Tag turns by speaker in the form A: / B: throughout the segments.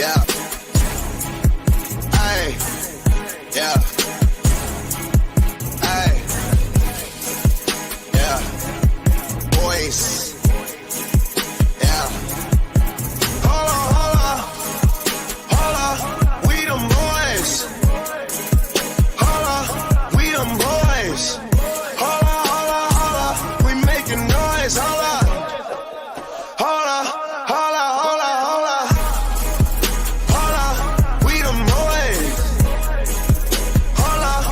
A: Yeah. Ay. Yeah. Ay. Yeah. Boys. Yeah. Hold on. We them boys. Hold on. We them boys. Hold on. We making noise. Hold on. We them boys. Hold on.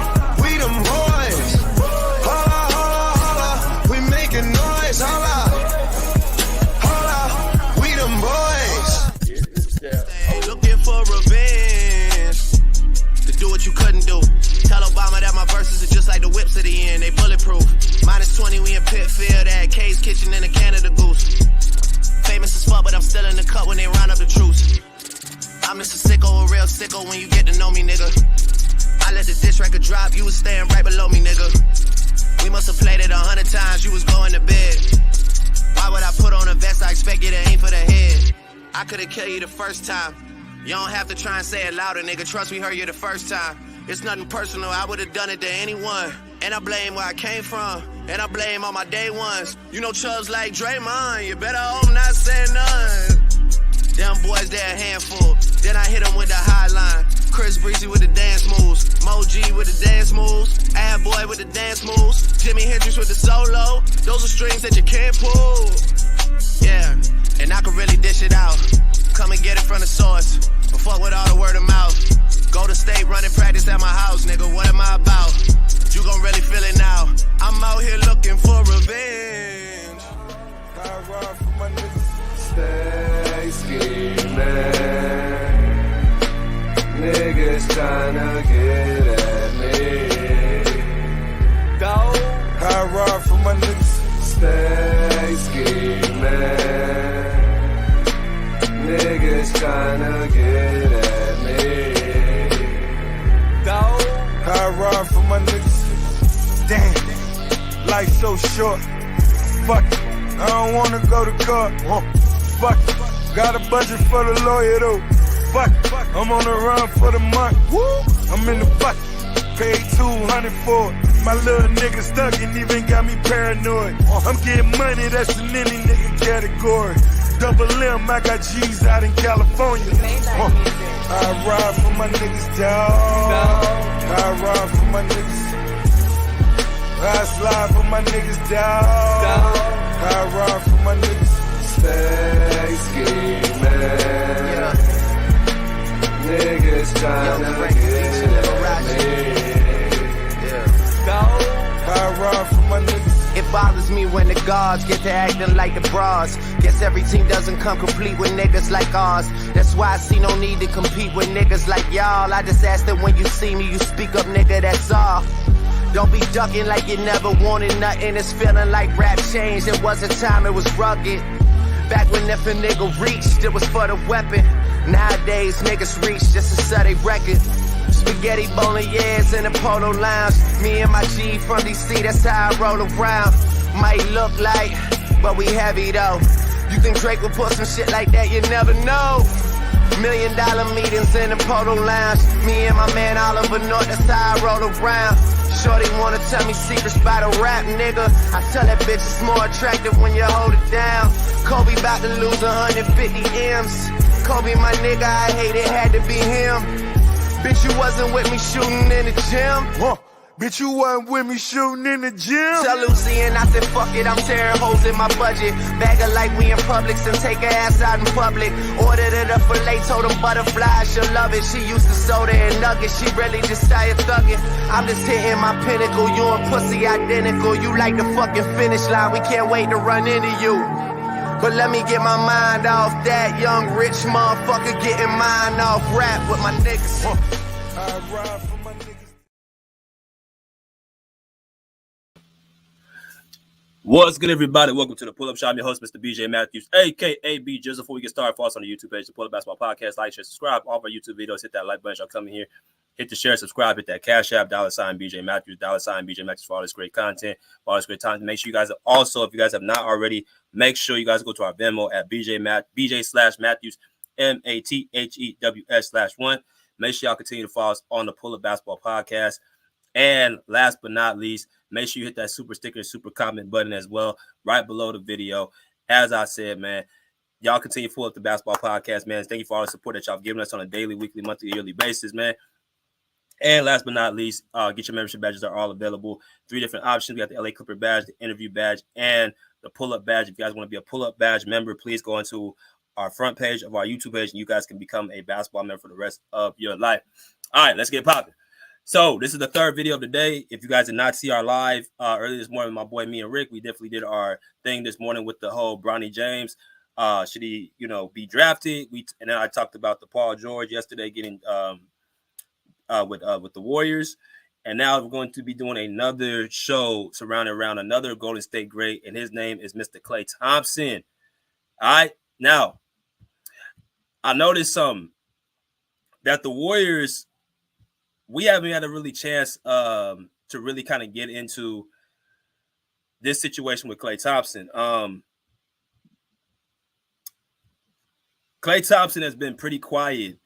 A: We them boys. Hold on. We making noise. Hold on. We them boys. Hey, looking for revenge. To do what you couldn't do. Tell Obama that my verses are just like the whips at the end. They bulletproof. -20, we in Pitfield at K's Kitchen in a Canada Goose. Famous as fuck, but I'm still in the cut when they round up the troops. I'm just a sicko, a real sicko when you get to know me, nigga. I let the diss record drop, you was staying right below me, nigga. We must have played it 100 times, you was going to bed. Why would I put on a vest? I expect you to aim for the head. I could've killed you the first time. You don't have to try and say it louder, nigga. Trust me, heard you the first time. It's nothing personal, I would've done it to anyone. And I blame where I came from. And I blame all my day ones. You know Chubbs like Draymond. You better hope not say none. Them boys, they're a handful. Then I hit them with the hotline. Chris Breezy with the dance moves. Mo G with the dance moves. Ad Boy with the dance moves. Jimi Hendrix with the solo. Those are strings that you can't pull. Yeah, and I can really dish it out. Come and get it from the source. But fuck with all the word of mouth. Go to state, running practice at my house, nigga. What am I about? You gon' really feel it now. I'm out here looking for revenge.
B: I ride for my niggas. Stay scheming. Niggas tryna get at me. Dog. I ride for my niggas. Stay scheming. Niggas tryna get at me. Dog. I ride for my niggas. Damn, life so short. Fuck it, I don't wanna go to court. Fuck it, got a budget for the lawyer though. Fuck it, I'm on the run for the month. Woo, I'm in the bucket, paid 200 for it. My little nigga stuck and even got me paranoid. I'm getting money, that's in any nigga category. Double M, I got G's out in California. I ride for my niggas, dawg. I ride for my niggas. I slide for my niggas, dawg. I ride for my niggas. Stay scheming. Niggas tryna get at me. Dawg. I ride for my niggas.
C: It bothers me when the guards get to acting like the bras. Guess every team doesn't come complete with niggas like ours. That's why I see no need to compete with niggas like y'all. I just ask that when you see me, you speak up, nigga, that's all. Don't be ducking like you never wanted nothing. It's feeling like rap changed. It was a time it was rugged. Back when if a nigga reached, it was for the weapon. Nowadays, niggas reach just to sell they record. Spaghetti bolognese in the polo lounge. Me and my G from DC, that's how I roll around. Might look like, but we heavy though. You think Drake will put some shit like that? You never know. $1 million meetings in the polo lounge. Me and my man Oliver North, that's how I roll around. Shorty wanna tell me secrets by the rap, nigga. I tell that bitch it's more attractive when you hold it down. Kobe about to lose 150 M's. Kobe my nigga, I hate it, had to be him. Bitch, you wasn't with me shooting in the gym.
B: Bitch, you wasn't with me shooting in the gym.
C: Tell Lucy and I said, fuck it, I'm tearing holes in my budget. Bag her like we in Publix and take her ass out in public. Ordered it up filet, told them butterflies, she'll love it. She used to soda and nuggets, she really just tired thugging. I'm just hitting my pinnacle, you and pussy identical. You like the fucking finish line, we can't wait to run into you. But let me get my mind off that young rich motherfucker getting mine off rap with my niggas.
B: I ride for my niggas.
D: What's good, everybody? Welcome to the Pull Up Shop. I'm your host, Mr. BJ Matthews, aka B Jizzle. Before we get started, follow us on the YouTube page, the Pull Up Basketball Podcast. Like, share, subscribe. All of our YouTube videos, hit that like button. Y'all come in here, hit the share, subscribe, hit that Cash App, $ BJ Matthews, $ BJ Matthews for all this great content, for all this great content. Make sure you guys also, if you guys have not already, make sure you guys go to our Venmo at BJ/Matthews MATHEWS/1. Make sure y'all continue to follow us on the Pull Up Basketball Podcast. And last but not least, make sure you hit that super sticker, super comment button as well, right below the video. As I said, man, y'all continue to Pull Up the Basketball Podcast, man. Thank you for all the support that y'all have given us on a daily, weekly, monthly, yearly basis, man. And last but not least, get your membership badges are all available. 3 different options. We got the LA Clipper badge, the interview badge, and the pull-up badge. If you guys want to be a pull-up badge member, please go into our front page of our YouTube page, and you guys can become a basketball member for the rest of your life. All right, let's get popping. So this is the 3rd video of the day. If you guys did not see our live earlier this morning, my boy, me and Rick, we definitely did our thing this morning with the whole Bronny James. Should he, be drafted? And then I talked about the Paul George yesterday getting with the Warriors. And now we're going to be doing another show surrounding around another Golden State great, and his name is Mr. Klay Thompson. All right. Now, I noticed that the Warriors, we haven't had a really chance to really kind of get into this situation with Klay Thompson. Klay Thompson has been pretty quiet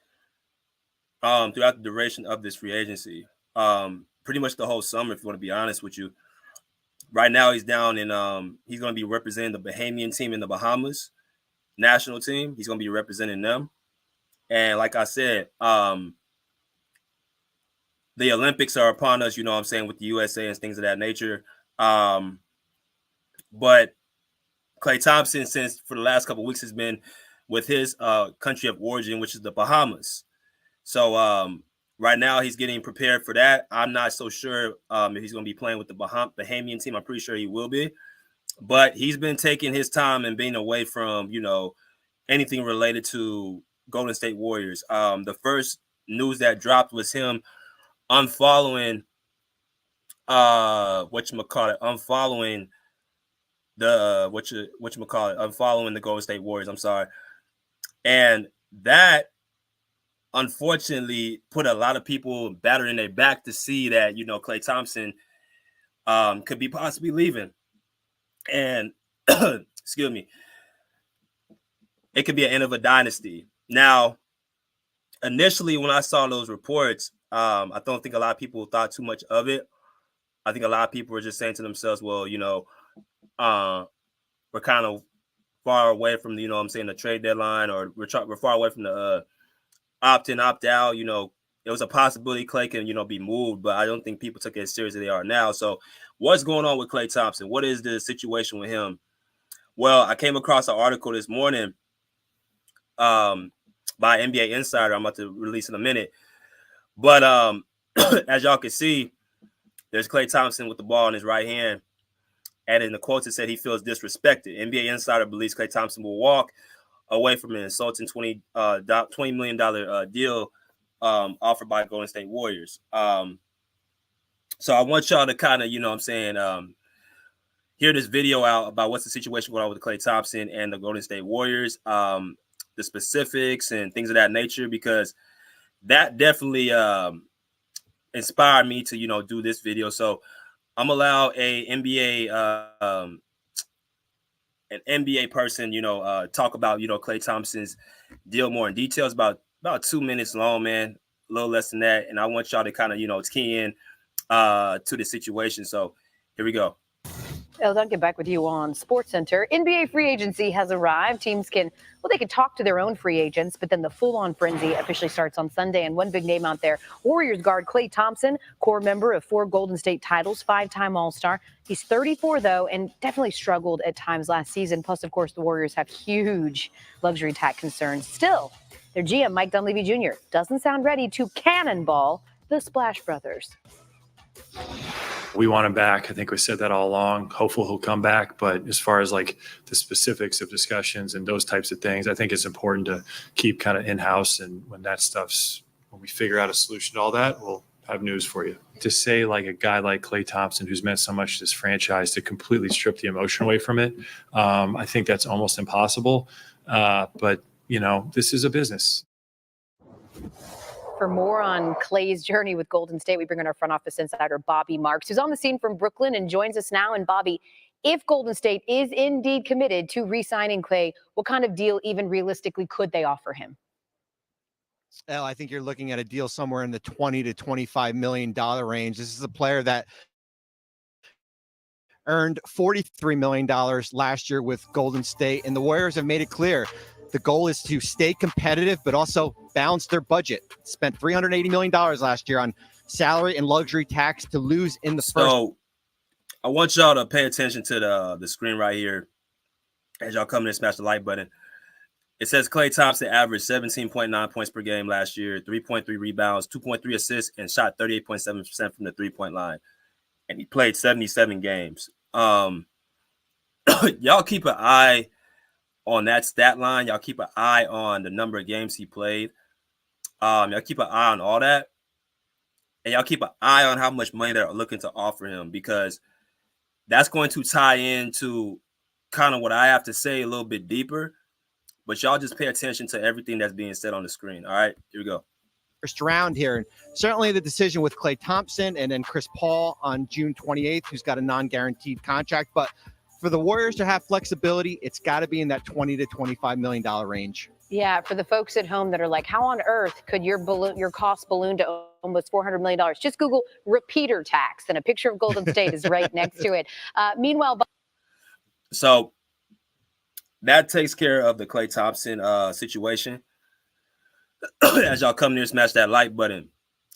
D: throughout the duration of this free agency. Pretty much the whole summer, if you want to be honest with you. Right now, he's down in he's going to be representing the Bahamian team in the Bahamas, national team. He's going to be representing them. And like I said, the Olympics are upon us, with the USA and things of that nature. But Klay Thompson, since for the last couple of weeks, has been with his country of origin, which is the Bahamas. So right now he's getting prepared for that. I'm not so sure if he's going to be playing with the Bahamian team. I'm pretty sure he will be. But he's been taking his time and being away from, anything related to Golden State Warriors. The first news that dropped was him unfollowing unfollowing the Golden State Warriors. I'm sorry. And that unfortunately put a lot of people battered in their back to see that, Klay Thompson could be possibly leaving. And excuse me, it could be an end of a dynasty. Now, initially, when I saw those reports, I don't think a lot of people thought too much of it. I think a lot of people were just saying to themselves, well, we're kind of far away from the trade deadline, or we're far away from the opt-in, opt-out. It was a possibility Klay can, be moved, but I don't think people took it as serious as they are now. So what's going on with Klay Thompson? What is the situation with him? Well, I came across an article this morning by NBA Insider. I'm about to release in a minute. But as y'all can see, there's Klay Thompson with the ball in his right hand. And in the quotes, it said he feels disrespected. NBA Insider believes Klay Thompson will walk away from an insulting $20 million deal offered by Golden State Warriors. So I want y'all to kind of, hear this video out about what's the situation going on with Klay Thompson and the Golden State Warriors, the specifics and things of that nature, because that definitely inspired me to, do this video. So I'm allow an NBA person, talk about, Klay Thompson's deal more in details, about 2 minutes long, man, a little less than that. And I want y'all to kind of, key in to the situation. So here we go.
E: I'll get back with you on SportsCenter. NBA free agency has arrived. Teams can talk to their own free agents, but then the full-on frenzy officially starts on Sunday. And one big name out there, Warriors guard Klay Thompson, core member of 4 Golden State titles, 5-time All-Star. He's 34, though, and definitely struggled at times last season. Plus, of course, the Warriors have huge luxury tax concerns. Still, their GM, Mike Dunleavy Jr., doesn't sound ready to cannonball the Splash Brothers.
F: We want him back. I think we said that all along. Hopefully he'll come back. But as far as like the specifics of discussions and those types of things, I think it's important to keep kind of in-house. And when we figure out a solution to all that, we'll have news for you. To say like a guy like Klay Thompson, who's meant so much to this franchise, to completely strip the emotion away from it, I think that's almost impossible. But, this is a business.
E: For more on Klay's journey with Golden State, we bring in our front office insider, Bobby Marks, who's on the scene from Brooklyn and joins us now. And Bobby, If Golden State is indeed committed to re-signing Klay, what kind of deal even realistically could they offer him?
G: Well, I think you're looking at a deal somewhere in the $20 to $25 million range. This is a player that earned $43 million last year with Golden State, and the Warriors have made it clear the goal is to stay competitive, but also balance their budget. Spent $380 million last year on salary and luxury tax to lose in the first.
D: So I want y'all to pay attention to the screen right here as y'all come in and smash the like button. It says Klay Thompson averaged 17.9 points per game last year, 3.3 rebounds, 2.3 assists, and shot 38.7% from the three-point line. And he played 77 games. Y'all keep an eye on that stat line. Y'all keep an eye on the number of games he played. Y'all keep an eye on all that. And y'all keep an eye on how much money they're looking to offer him, because that's going to tie into kind of what I have to say a little bit deeper. But y'all just pay attention to everything that's being said on the screen. All right, here we go.
G: First round here. And certainly the decision with Klay Thompson and then Chris Paul on June 28th, who's got a non-guaranteed contract. But for the Warriors to have flexibility, it's got to be in that $20 to $25 million range.
E: Yeah, for the folks at home that are like, how on earth could your cost balloon to almost $400 million? Just Google repeater tax, and a picture of Golden State is right next to it. Meanwhile,
D: so that takes care of the Klay Thompson situation. As y'all come near, smash that like button.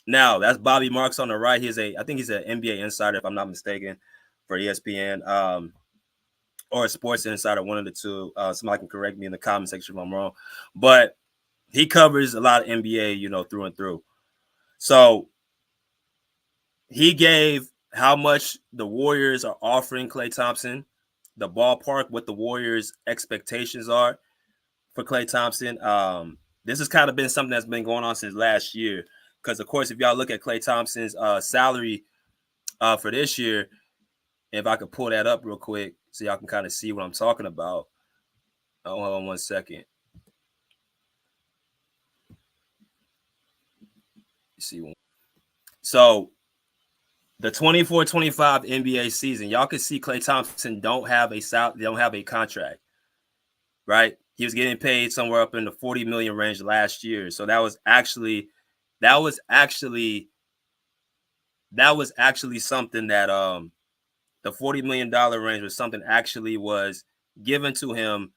D: Now, that's Bobby Marks on the right. I think he's an NBA insider, if I'm not mistaken, for ESPN, or a sports insider, one of the two. Somebody can correct me in the comment section if I'm wrong. But he covers a lot of NBA, through and through. So he gave how much the Warriors are offering Klay Thompson, the ballpark, what the Warriors' expectations are for Klay Thompson. This has kind of been something that's been going on since last year. Because, of course, if y'all look at Klay Thompson's salary for this year, if I could pull that up real quick so y'all can kind of see what I'm talking about. Hold on 1 second. So the 24-25 NBA season, y'all can see Klay Thompson don't have a contract, right? He was getting paid somewhere up in the $40 million range last year. So that was actually something that the $40 million range was something actually was given to him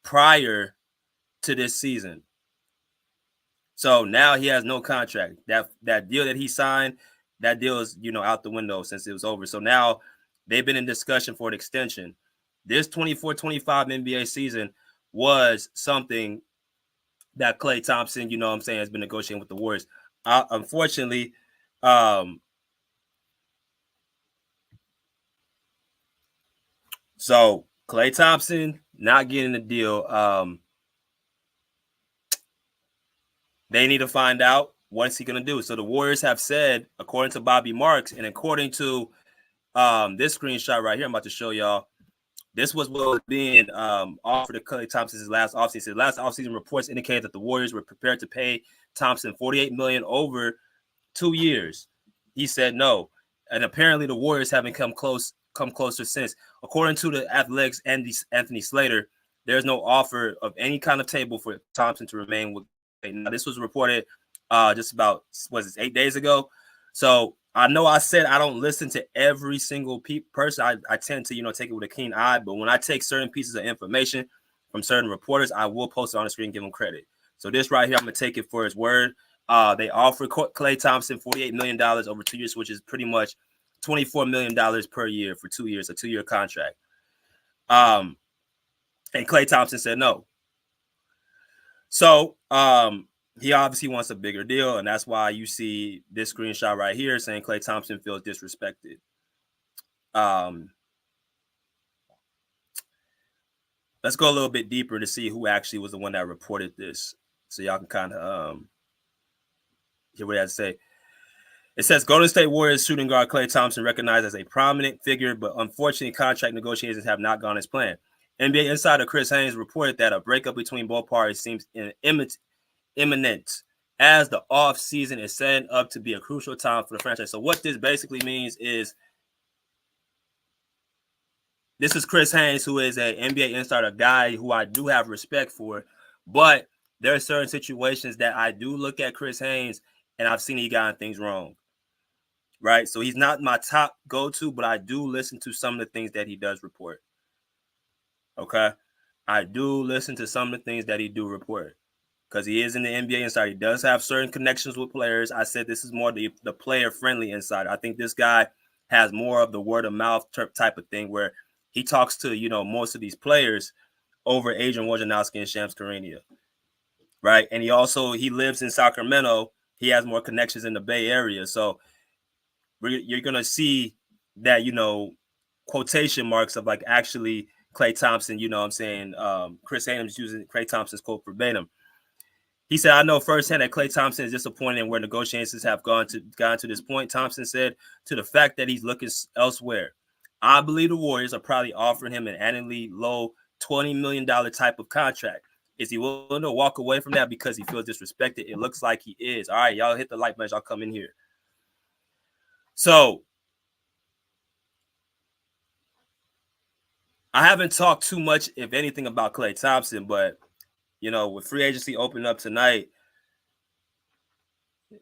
D: prior to this season. So now he has no contract. That deal that he signed, that deal is, out the window since it was over. So now they've been in discussion for an extension. This 24-25 NBA season was something that Klay Thompson, has been negotiating with the Warriors. Unfortunately, so Klay Thompson not getting the deal. They need to find out what's he going to do. So the Warriors have said, according to Bobby Marks and according to this screenshot right here I'm about to show y'all, this was what was being offered to Klay Thompson's last offseason. His last offseason reports indicated that the Warriors were prepared to pay Thompson $48 million over 2 years. He said no. And apparently the Warriors haven't come closer since. According to the Athletics and Anthony Slater, there's no offer of any kind of table for Thompson to remain with. Now, this was reported just about 8 days ago. So I know I said I don't listen to every single person. I tend to take it with a keen eye. But when I take certain pieces of information from certain reporters, I will post it on the screen and give them credit. So this right here, I'm going to take it for his word. They offered Klay Thompson $48 million over 2 years, which is pretty much $24 million per year for 2 years, a 2-year contract. And Klay Thompson said no. So he obviously wants a bigger deal, and that's why you see this screenshot right here saying Klay Thompson feels disrespected. Let's go a little bit deeper to see who actually was the one that reported this, so y'all can kind of hear what he has to say. It says Golden State Warriors shooting guard Klay Thompson recognized as a prominent figure, but unfortunately contract negotiations have not gone as planned. NBA insider Chris Haynes reported that a breakup between both parties seems imminent as the offseason is setting up to be a crucial time for the franchise. So what this basically means is this is Chris Haynes, who is an NBA insider, guy who I do have respect for. But there are certain situations that I do look at Chris Haynes, and I've seen he gotten things wrong. Right? So he's not my top go-to, but I do listen to some of the things that he does report. Okay? I do listen to some of the things that he do report because he is in the NBA insider. He does have certain connections with players. I said this is more the player-friendly insider. I think this guy has more of the word-of-mouth type of thing where he talks to, you know, most of these players over Adrian Wojnarowski and Shams Charania, right? And he lives in Sacramento. He has more connections in the Bay Area. So you're going to see that, you know, quotation marks of like actually Klay Thompson, you know what I'm saying? Chris Haynes using Klay Thompson's quote verbatim. He said, I know firsthand that Klay Thompson is disappointed in where negotiations have gotten to this point. Thompson said to the fact that he's looking elsewhere. I believe the Warriors are probably offering him an annually low $20 million type of contract. Is he willing to walk away from that because he feels disrespected? It looks like he is. All right, y'all hit the like button. Y'all come in here. So I haven't talked too much, if anything, about Klay Thompson, but, you know, with free agency opening up tonight,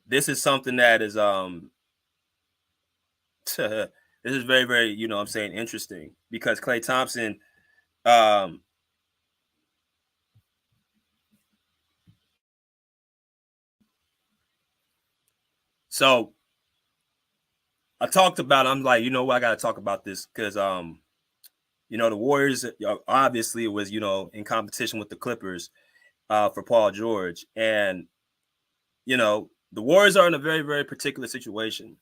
D: this is something that is this is very, very, you know what I'm saying, interesting because Klay Thompson so I talked about, I'm like, you know what, I got to talk about this because, you know, the Warriors obviously was, you know, in competition with the Clippers for Paul George. And, you know, the Warriors are in a very, very particular situation.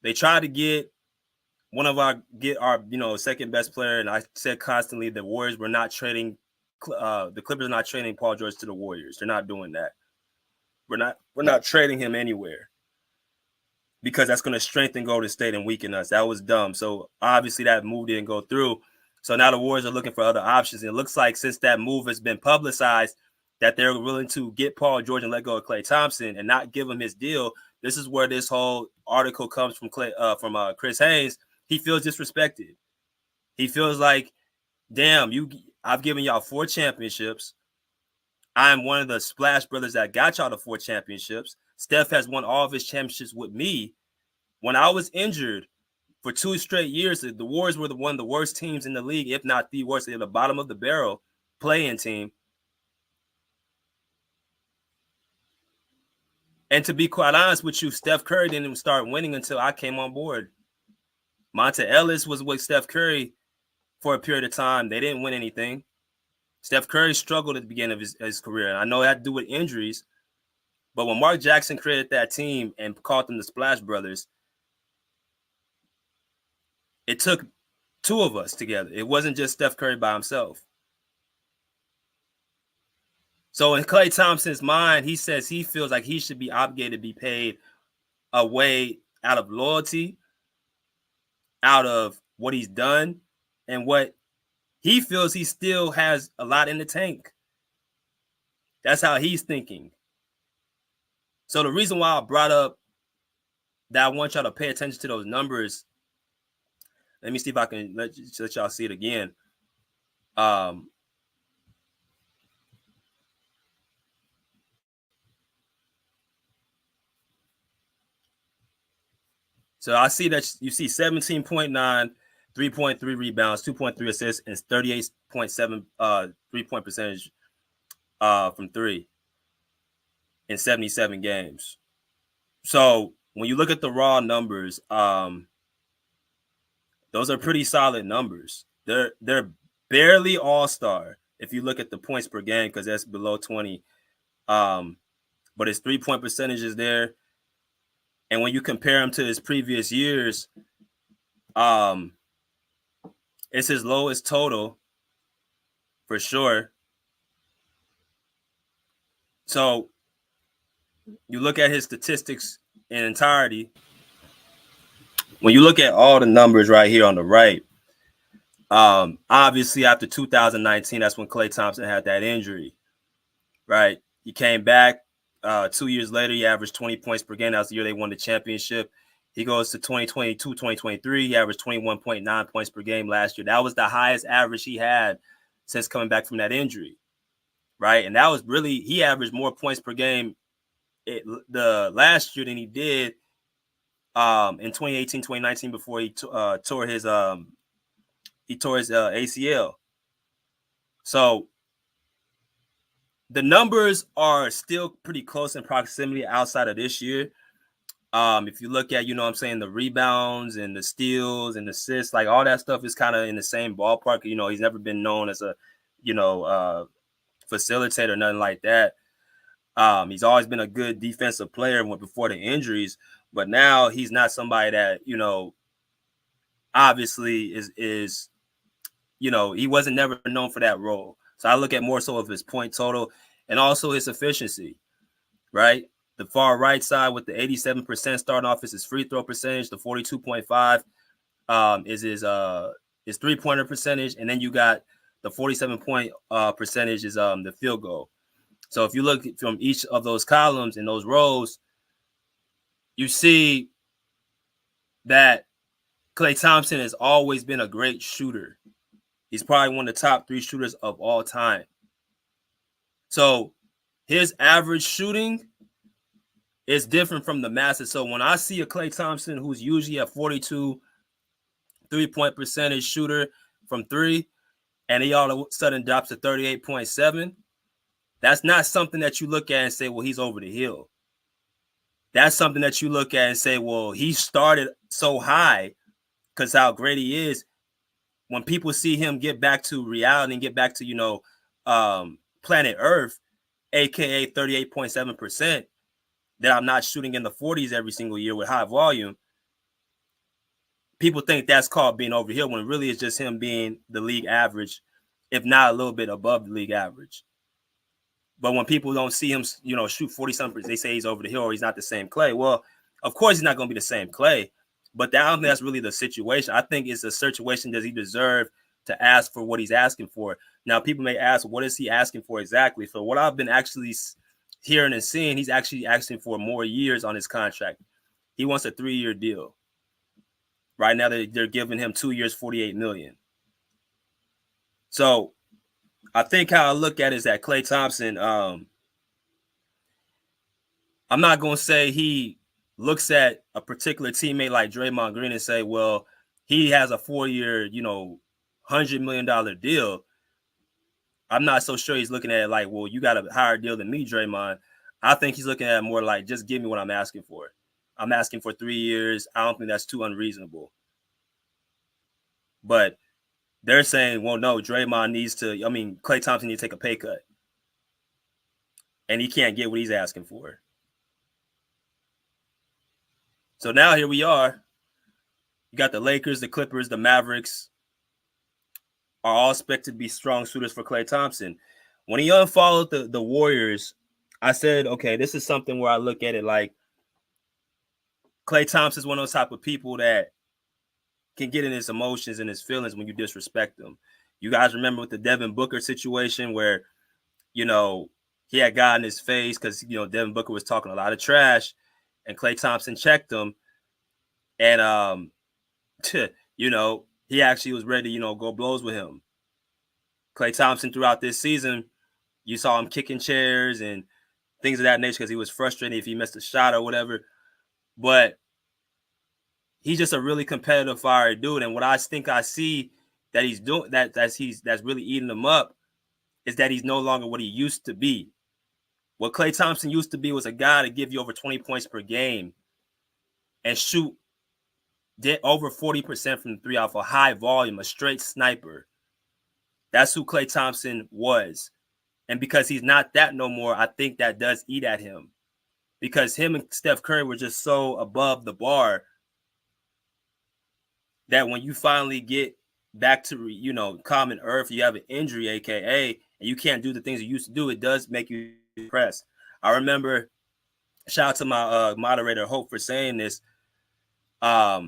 D: They tried to get our, you know, second best player. And I said constantly the Warriors were not trading, the Clippers are not trading Paul George to the Warriors. They're not doing that. We're not trading him anywhere because that's going to strengthen Golden State and weaken us. That was dumb. So obviously that move didn't go through. So now the Warriors are looking for other options. And it looks like since that move has been publicized that they're willing to get Paul George and let go of Klay Thompson and not give him his deal. This is where this whole article comes from Chris Haynes. He feels disrespected. He feels like, damn, I've given y'all 4 championships. I'm one of the Splash Brothers that got y'all the 4 championships. Steph has won all of his championships with me. When I was injured for 2 straight years, the Warriors were one of the worst teams in the league, if not the worst. They're the bottom of the barrel playing team. And to be quite honest with you, Steph Curry didn't even start winning until I came on board. Monta Ellis was with Steph Curry for a period of time. They didn't win anything. Steph Curry struggled at the beginning of his career. And I know it had to do with injuries. But when Mark Jackson created that team and called them the Splash Brothers, it took 2 of us together. It wasn't just Steph Curry by himself. So in Klay Thompson's mind, he says he feels like he should be obligated to be paid away out of loyalty, out of what he's done, and what he feels he still has a lot in the tank. That's how he's thinking. So the reason why I brought up that I want y'all to pay attention to those numbers, let me see if I can let y'all see it again. So I see that you see 17.9, 3.3 rebounds, 2.3 assists, and 38.7 3-point percentage from 3 in 77 games. So when you look at the raw numbers, those are pretty solid numbers. They're barely all-star if you look at the points per game because that's below 20. But his 3-point percentage is there. And when you compare him to his previous years, it's his lowest total for sure. So you look at his statistics in entirety. When you look at all the numbers right here on the right, obviously after 2019, that's when Klay Thompson had that injury, right? He came back 2 years later. He averaged 20 points per game. That was the year they won the championship. He goes to 2022, 2023. He averaged 21.9 points per game last year. That was the highest average he had since coming back from that injury, right? And that was really, he averaged more points per game the last year than he did in 2018, 2019 before he tore his ACL. So the numbers are still pretty close in proximity outside of this year. If you look at, you know what I'm saying, the rebounds and the steals and the assists, like all that stuff is kind of in the same ballpark. You know, he's never been known as a, you know, facilitator or nothing like that. He's always been a good defensive player before the injuries, but now he's not somebody that, you know, obviously is, you know, he wasn't never known for that role. So I look at more so of his point total and also his efficiency, right? The far right side with the 87% starting off is his free throw percentage. The 42.5 is his three-pointer percentage, and then you got the 47 percentage is the field goal. So if you look from each of those columns in those rows, you see that Klay Thompson has always been a great shooter. He's probably one of the top 3 shooters of all time. So his average shooting is different from the masses. So when I see a Klay Thompson who's usually a 42 3-point percentage shooter from 3, and he all of a sudden drops to 38.7, that's not something that you look at and say, well, he's over the hill. That's something that you look at and say, well, he started so high because how great he is. When people see him get back to reality and get back to, you know, planet Earth, aka 38.7%, that I'm not shooting in the 40s every single year with high volume, people think that's called being over here when really it's just him being the league average, if not a little bit above the league average. But when people don't see him, you know, shoot 40-something, they say he's over the hill or he's not the same Klay. Well, of course he's not going to be the same Klay, but I don't think that's really the situation. I think it's a situation, does he deserve to ask for what he's asking for? Now, people may ask, what is he asking for exactly? So what I've been actually hearing and seeing, he's actually asking for more years on his contract. He wants a 3-year deal. Right now, they're giving him 2 years, $48 million. So I think how I look at it is that Klay Thompson, I'm not going to say he looks at a particular teammate like Draymond Green and say, well, he has a 4-year, you know, $100 million deal. I'm not so sure he's looking at it like, well, you got a higher deal than me, Draymond. I think he's looking at it more like, just give me what I'm asking for. I'm asking for 3 years. I don't think that's too unreasonable. But they're saying, well, no, Draymond needs to, Klay Thompson needs to take a pay cut. And he can't get what he's asking for. So now here we are. You got the Lakers, the Clippers, the Mavericks are all expected to be strong suitors for Klay Thompson. When he unfollowed the Warriors, I said, okay, this is something where I look at it like Klay Thompson is one of those type of people that can get in his emotions and his feelings when you disrespect them. You guys remember with the Devin Booker situation where, you know, he had got in his face because, you know, Devin Booker was talking a lot of trash and Klay Thompson checked him. And, you know, he actually was ready to, you know, go blows with him. Klay Thompson throughout this season, you saw him kicking chairs and things of that nature because he was frustrated if he missed a shot or whatever. But he's just a really competitive, fiery dude. And what I think I see that he's doing, that's really eating him up, is that he's no longer what he used to be. What Klay Thompson used to be was a guy to give you over 20 points per game and shoot over 40% from the 3 off a high volume, a straight sniper. That's who Klay Thompson was. And because he's not that no more, I think that does eat at him. Because him and Steph Curry were just so above the bar that when you finally get back to, you know, common earth, you have an injury, AKA, and you can't do the things you used to do, it does make you depressed. I remember, shout out to my moderator, Hope, for saying this. I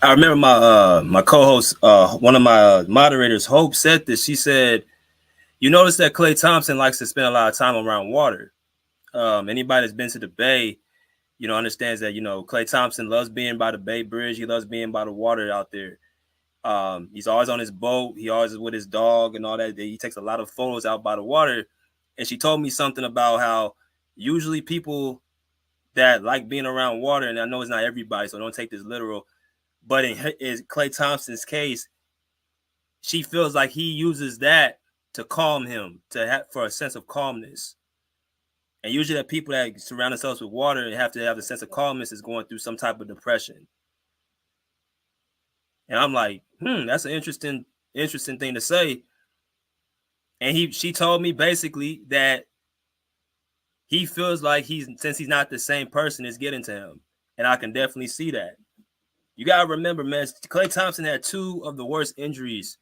D: remember my co-host, one of my moderators, Hope, said this. She said, you notice that Klay Thompson likes to spend a lot of time around water. Anybody that's been to the Bay, understands that, Klay Thompson loves being by the Bay Bridge. He loves being by the water out there. He's always on his boat. He always is with his dog and all that. He takes a lot of photos out by the water. And she told me something about how usually people that like being around water, and I know it's not everybody, so don't take this literal, but in Klay Thompson's case, she feels like he uses that to calm him, for a sense of calmness. And usually the people that surround themselves with water and have to have a sense of calmness is going through some type of depression. And I'm like, that's an interesting thing to say. And she told me basically that he feels like since he's not the same person, it's getting to him. And I can definitely see that. You got to remember, man, Klay Thompson had two of the worst injuries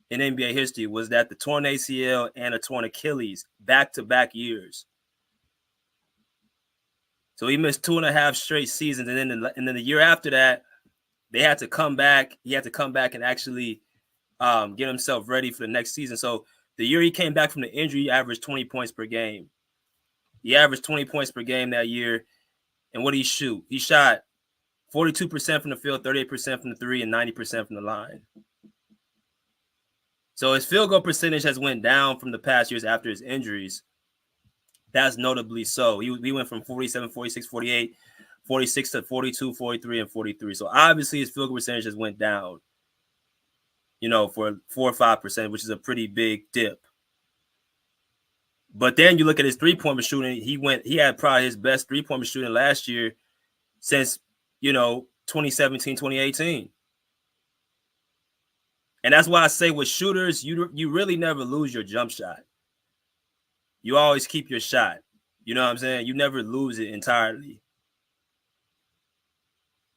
D: in NBA history. Was that the torn ACL and a torn Achilles, back-to-back years. So he missed 2.5 straight seasons. And then the year after that, they had to come back. He had to come back and actually get himself ready for the next season. So the year he came back from the injury, he averaged 20 points per game. He averaged 20 points per game that year. And what did he shoot? He shot 42% from the field, 38% from the three, and 90% from the line. So his field goal percentage has went down from the past years after his injuries. That's notably so. He went from 47, 46, 48, 46 to 42, 43, and 43. So obviously his field goal percentage has went down, for 4 or 5%, which is a pretty big dip. But then you look at his three-point shooting. He had probably his best three-point shooting last year since, 2017, 2018. And that's why I say with shooters, you really never lose your jump shot. You always keep your shot. You know what I'm saying? You never lose it entirely.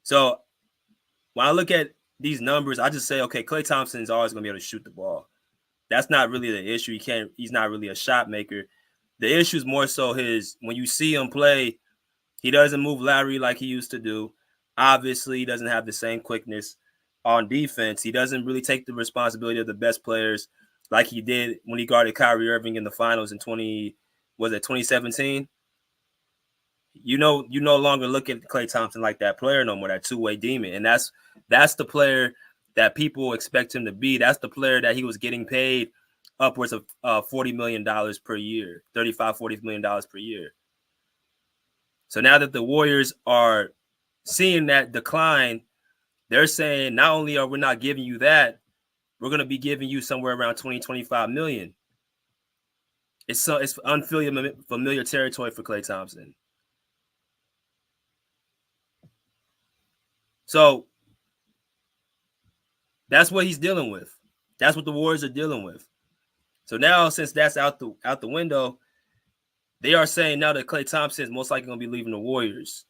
D: So when I look at these numbers, I just say, okay, Klay Thompson is always going to be able to shoot the ball. That's not really the issue. He's not really a shot maker. The issue is more so when you see him play, he doesn't move laterally like he used to do. Obviously, he doesn't have the same quickness on defense. He doesn't really take the responsibility of the best players like he did when he guarded Kyrie Irving in the finals in 2017? You no longer look at Klay Thompson like that player no more, that two-way demon. And that's the player that people expect him to be. That's the player that he was getting paid upwards of $40 million per year, $35, $40 million per year. So now that the Warriors are seeing that decline, they're saying not only are we not giving you that, we're going to be giving you somewhere around 20, 25 million. It's unfamiliar territory for Klay Thompson. So that's what he's dealing with. That's what the Warriors are dealing with. So now, since that's out the window, they are saying now that Klay Thompson is most likely going to be leaving the Warriors.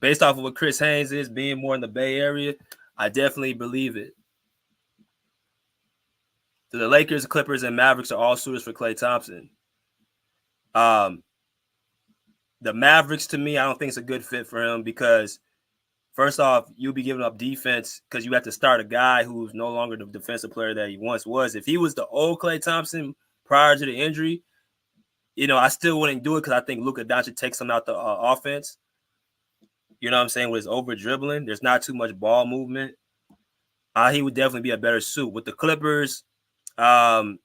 D: Based off of what Chris Haynes is, being more in the Bay Area, I definitely believe it. So the Lakers, Clippers, and Mavericks are all suitors for Klay Thompson. The Mavericks, to me, I don't think it's a good fit for him because, first off, you'll be giving up defense because you have to start a guy who's no longer the defensive player that he once was. If he was the old Klay Thompson prior to the injury, I still wouldn't do it because I think Luka Doncic takes him out the offense. You know what I'm saying? With his over dribbling, there's not too much ball movement. He would definitely be a better suit. With the Clippers, sure,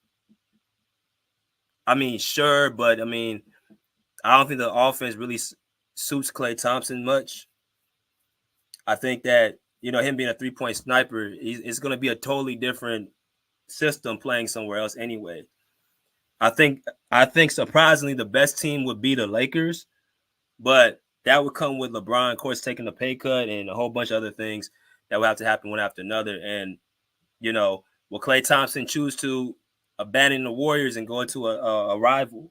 D: but I don't think the offense really suits Klay Thompson much. I think that, him being a three-point sniper, it's going to be a totally different system playing somewhere else anyway. I think surprisingly the best team would be the Lakers, but that would come with LeBron, of course, taking a pay cut and a whole bunch of other things that would have to happen one after another. And, will Klay Thompson choose to abandon the Warriors and go into a rival?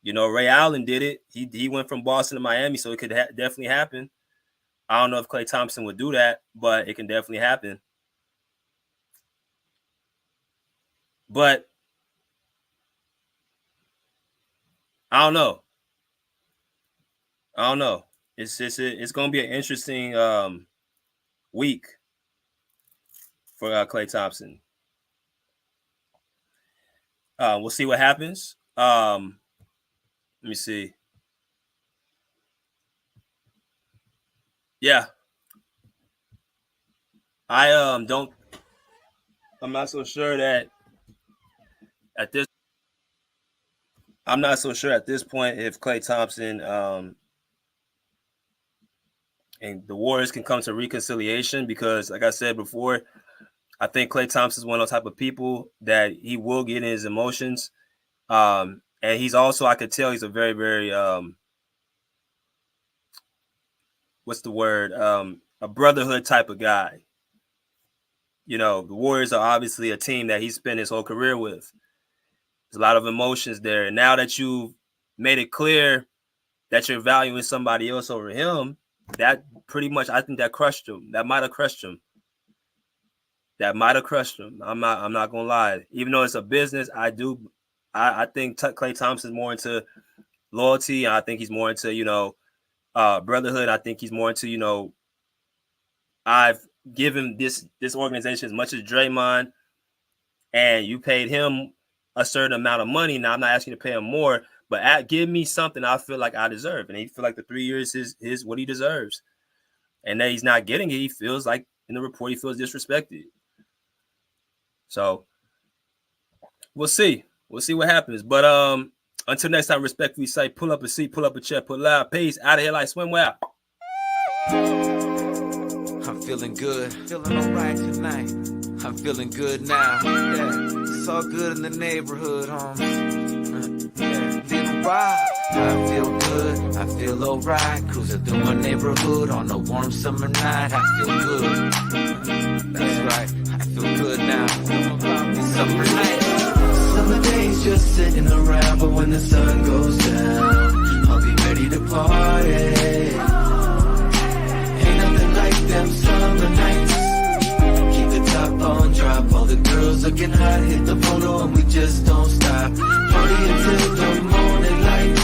D: Ray Allen did it. He went from Boston to Miami, so it could definitely happen. I don't know if Klay Thompson would do that, but it can definitely happen. But I don't know. It's going to be an interesting week for Klay Thompson. We'll see what happens. Let me see. Yeah. I'm not so sure that I'm not so sure at this point if Klay Thompson and the Warriors can come to reconciliation, because like I said before, I think Klay Thompson is one of those type of people that he will get in his emotions. And he's also, I could tell he's a very, very, what's the word? A brotherhood type of guy. You know, the Warriors are obviously a team that he spent his whole career with. There's a lot of emotions there. And now that you've made it clear that you're valuing somebody else over him, that pretty much, I think that crushed him. That might have crushed him. I'm not gonna lie. Even though it's a business, I think Klay Thompson's more into loyalty. I think he's more into, brotherhood. I think he's more into, I've given this organization as much as Draymond, and you paid him a certain amount of money. Now I'm not asking you to pay him more, but give me something I feel like I deserve. And he feel like the 3 years is what he deserves. And that he's not getting it. He feels like, in the report, he feels disrespected. So we'll see. We'll see what happens. But until next time, respectfully say, pull up a seat, pull up a chair, pull loud. Peace. Out of here like swimwear.
H: I'm feeling good, feeling alright tonight. I'm feeling good now. Yeah, it's all good in the neighborhood, homie. Yeah, living right. I feel good, I feel alright. Cruising through my neighborhood on a warm summer night. I feel good. That's right, I feel good now. These summer nights. Summer days just sitting around, but when the sun goes down, I'll be ready to party. Ain't nothing like them summer nights. Keep the top on, drop. All the girls looking hot, hit the photo and we just don't stop. Party until the morning light.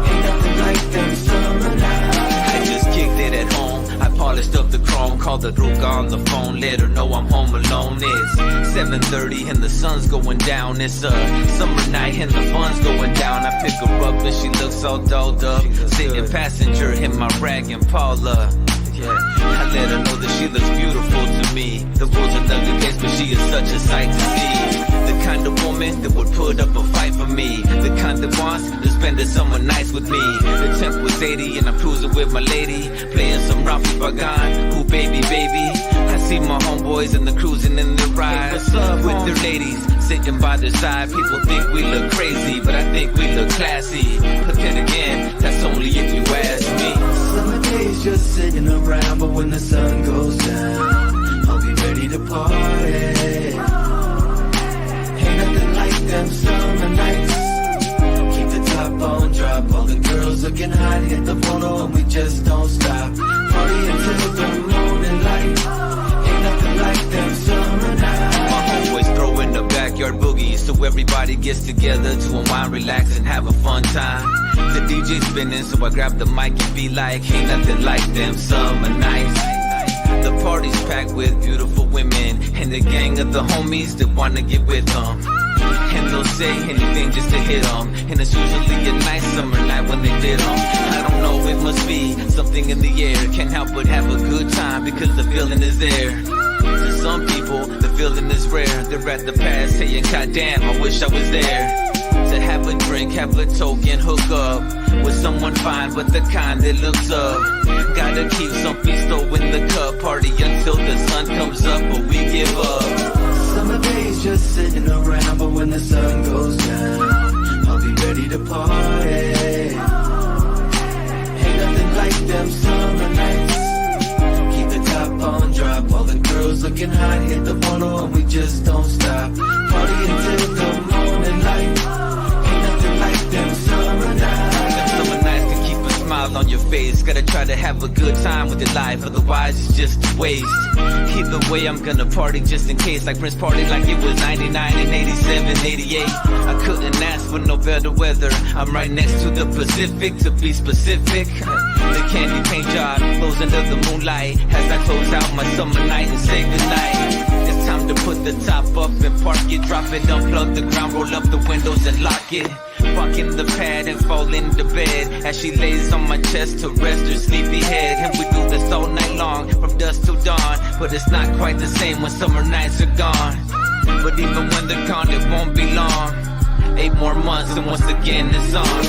H: Ain't nothing like them summer nights. I just kicked it at home. I polished up the chrome, called the Ruka on the phone, let her know I'm home alone. It's 7:30 and the sun's going down. It's a summer night and the fun's going down. I pick her up and she looks all dolled up, sitting passenger in my rag and Paula. Yeah, I let her know that she looks beautiful to me. The world's an ugly place, but she is such a sight to see. The kind of woman that would put up a fight for me. The kind that wants to spend the summer nights with me. The temp was 80 and I'm cruising with my lady, playing some Rafi Bagan. Ooh, baby, baby. I see my homeboys and the cruising in their ride with their ladies sitting by their side. People think we look crazy, but I think we look classy. But then again, that's only if you ask me. Summer days just sitting around, but when the sun goes down, I'll be ready to party. Ain't nothing like them summer nights. Keep the top on, drop. All the girls looking hot, hit the photo and we just don't stop. Party until the morning light. Ain't nothing like them summer nights. My homeboys throwing the backyard boogie, so everybody gets together to unwind, relax, and have a fun time. The DJ spinning, so I grab the mic and be like, ain't nothing like them summer nights. The party's packed with beautiful women and the gang of the homies that wanna get with them. And they'll say anything just to hit them. And it's usually a nice summer night when they did them. I don't know, it must be something in the air. Can't help but have a good time because the feeling is there. To some people, the feeling is rare. They're at the past saying, God damn, I wish I was there. To have a drink, have a token, hook up with someone fine, but the kind that looks up. Gotta keep some pisto in the cup. Party until the sun comes up, but we give up. Summer days just sitting around, but when the sun goes down, I'll be ready to party. Ain't nothing like them summer nights. Keep the top on, drop. All the girls looking hot, hit the photo and we just don't stop. Party until the morning light. Ain't nothing like them summer nights. Them summer nights can keep a smile on your face. Gotta try to have a good time with your life, otherwise it's just a waste. Either way, I'm gonna party just in case. Like Prince party like it was 99 and 87, 88. I couldn't ask for no better weather. I'm right next to the Pacific, to be specific. The candy paint job glows under the moonlight as I close out my summer night and say goodnight. It's time to put the top up and park it, drop it, unplug the ground, roll up the windows and lock it. fucking the pad and fall into bed as she lays on my chest to rest her sleepy head. And we do this all night long, from dusk till dawn. But it's not quite the same when summer nights are gone. But even when they're gone, it won't be long. 8 more months and once again it's on.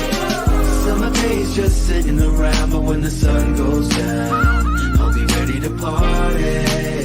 H: Summer days just sitting around, but when the sun goes down, I'll be ready to party.